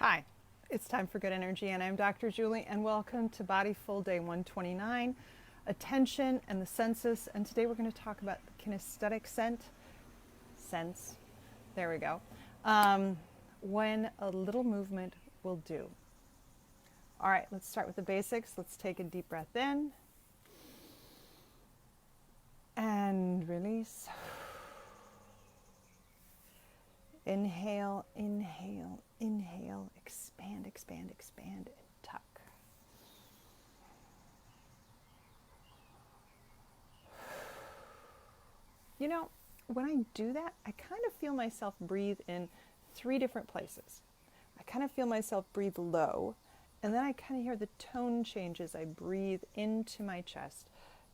Hi, it's time for good energy, and I'm Dr. Julie, and welcome to Bodyful Day 129, Attention and the Senses. And today we're going to talk about the kinesthetic sense. There we go. When a little movement will do. All right, let's start with the basics. Let's take a deep breath in and release. Inhale, inhale, inhale, expand, expand, expand, and tuck. You know, when I do that, I kind of feel myself breathe in three different places. I kind of feel myself breathe low, and then I kind of hear the tone change as I breathe into my chest.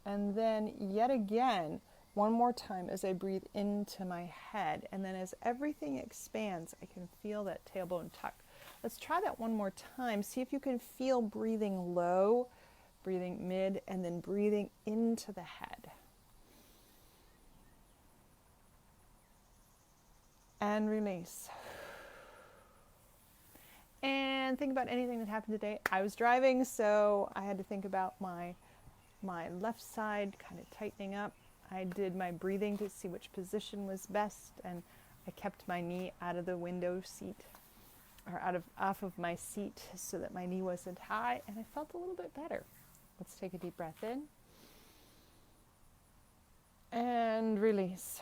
And then yet again, one more time as I breathe into my head. And then as everything expands, I can feel that tailbone tuck. Let's try that one more time. See if you can feel breathing low, breathing mid, and then breathing into the head. And release. And think about anything that happened today. I was driving, so I had to think about my left side kind of tightening up. I did my breathing to see which position was best, and I kept my knee out of the window seat, or off of my seat, so that my knee wasn't high, and I felt a little bit better. Let's take a deep breath in and release.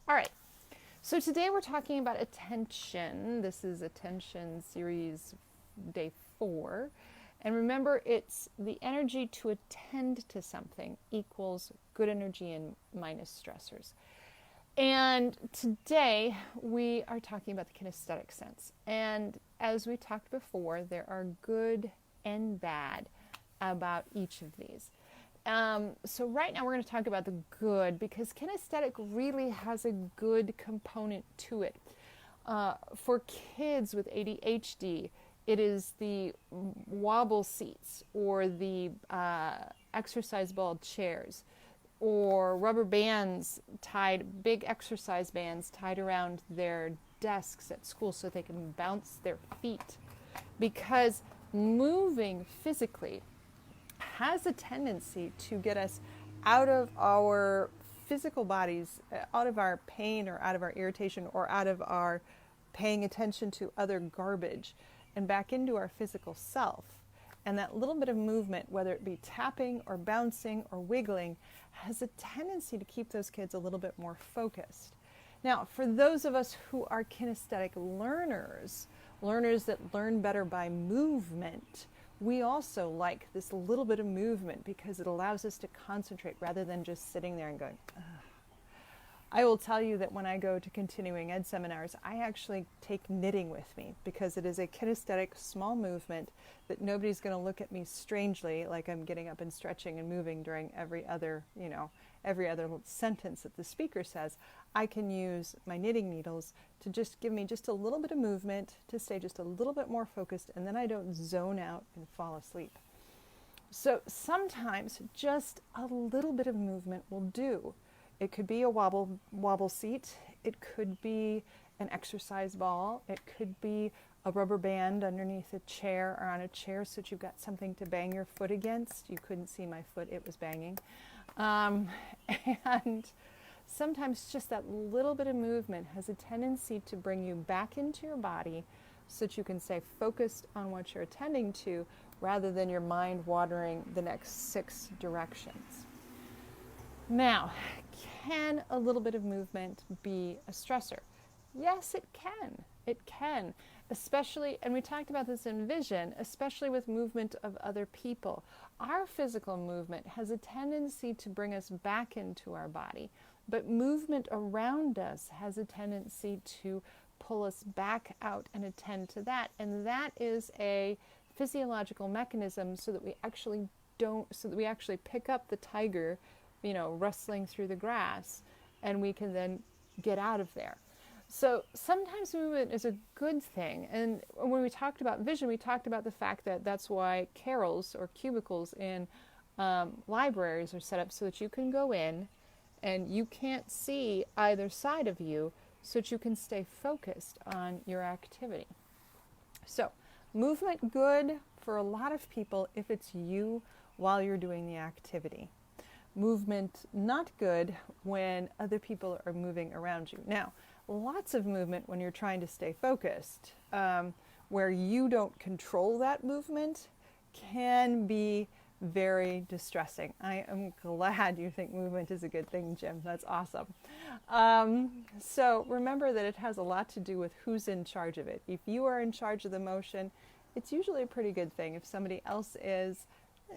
All right, so today we're talking about attention. This is Attention Series Day 4. And remember, it's the energy to attend to something equals good energy and minus stressors. And today we are talking about the kinesthetic sense. And as we talked before, there are good and bad about each of these. So right now we're going to talk about the good, because kinesthetic really has a good component to it. For kids with ADHD, it is the wobble seats, or the exercise ball chairs, or rubber bands big exercise bands tied around their desks at school so they can bounce their feet. Because moving physically has a tendency to get us out of our physical bodies, out of our pain or out of our irritation or out of our paying attention to other garbage, and back into our physical self. And that little bit of movement, whether it be tapping or bouncing or wiggling, has a tendency to keep those kids a little bit more focused. Now, for those of us who are kinesthetic learners that learn better by movement, we also like this little bit of movement because it allows us to concentrate rather than just sitting there and going, ugh. I will tell you that when I go to continuing ed seminars, I actually take knitting with me, because it is a kinesthetic small movement that nobody's going to look at me strangely like I'm getting up and stretching and moving during every other sentence that the speaker says. I can use my knitting needles to just give me just a little bit of movement to stay just a little bit more focused, and then I don't zone out and fall asleep. So sometimes just a little bit of movement will do. It could be a wobble seat. It could be an exercise ball. It could be a rubber band underneath a chair or on a chair so that you've got something to bang your foot against. You couldn't see my foot, it was banging. And sometimes just that little bit of movement has a tendency to bring you back into your body so that you can stay focused on what you're attending to rather than your mind wandering the next 6 directions. Now, can a little bit of movement be a stressor? Yes, it can. It can. Especially, and we talked about this in vision, especially with movement of other people. Our physical movement has a tendency to bring us back into our body, but movement around us has a tendency to pull us back out and attend to that. And that is a physiological mechanism so that we actually pick up the tiger rustling through the grass, and we can then get out of there. So sometimes movement is a good thing. And when we talked about vision, we talked about the fact that that's why carrels or cubicles in libraries are set up so that you can go in and you can't see either side of you. so that you can stay focused on your activity. So, movement good for a lot of people if it's you while you're doing the activity. Movement not good when other people are moving around you. Now, lots of movement when you're trying to stay focused, where you don't control that movement, can be very distressing. I am glad you think movement is a good thing, Jim. That's awesome. So remember that it has a lot to do with who's in charge of it. If you are in charge of the motion, it's usually a pretty good thing. If somebody else is,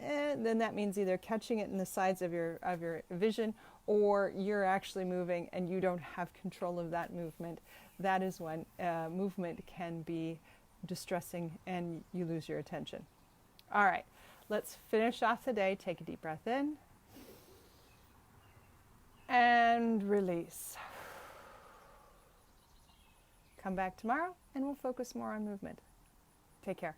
then that means either catching it in the sides of your vision, or you're actually moving and you don't have control of that movement. That is when movement can be distressing and you lose your attention. All right, let's finish off the day. Take a deep breath in and release. Come back tomorrow and we'll focus more on movement. Take care.